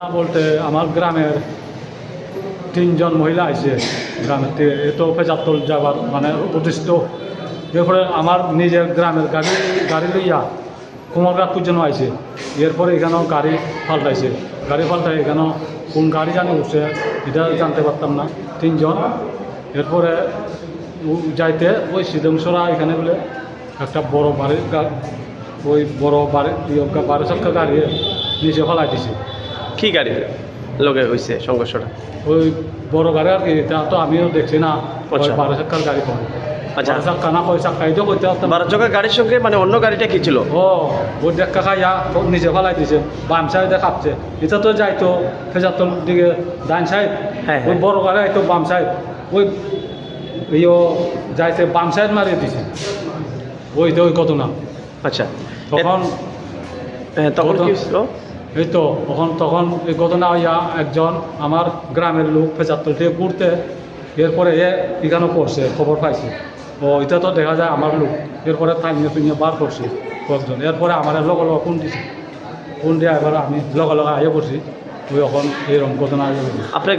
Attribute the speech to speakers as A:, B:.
A: বলতে আমার গ্রামের তিনজন মহিলা আছে গ্রামের থেকে এত পেঁচাত্তর যাবার মানে প্রতিষ্ঠিত। এরপরে আমার নিজের গ্রামের গাড়ি লইয়া কুমারঘাট পর্যন্ত আইছে। এরপরে এখানেও গাড়ি পাল্টাই এখানেও কোন গাড়ি জানি উঠছে এটা জানতে পারতাম না। তিনজন এরপরে যাইতে ওই সিদ্ধংসরা এখানে বলে একটা বড় বাড়ির ওই বড় বারো চাক্কা গাড়ি নিচে ফেলাই দিছে।
B: কি গাড়ি লগে হয়েছে সংঘর্ষটা?
A: ওই বড় গাড়ি আর কি, তা তো আমিও দেখছি না।
B: আচ্ছা।
A: 12 চাক্কার গাড়ি পাবো।
B: আচ্ছা।
A: 12 চাক্কা না 6 চাক্কা এটা করতে পারতাম।
B: 12 চাকার গাড়ির সঙ্গে মানে অন্য গাড়িটা কি ছিল?
A: ওই দেখা খাইয়া নিচে ফেলাই দিছে, বাম সাইডে কাঁপছে। এটা তো যাইতো ফেজাত্তর দিকে ডান সাইড,
B: হ্যাঁ,
A: ওই
B: হ্যাঁ।
A: বড় গাড়ি আইতো বাম সাইড, ওই যাইতে বাম সাইড মারিয়ে দিছে। ওই কত না
B: আচ্ছা,
A: তখন
B: তখন কি ছিল?
A: এই তো তখন এই ঘটনা হইয়া একজন আমার গ্রামের লোক 75 থেকে ঘুরতে, এরপরে এখানে পড়ছে, খবর পাইছে। এটা তো দেখা যায় আমার লোক। এরপরে টাইমিয়ে বার করছি কয়েকজন। এরপরে আমার লগে ফোন দিছে, ফোন দিয়ে এবার আমি লগে আইয়া করছি। ওই এখন এইরকম ঘটনা।
B: আপনার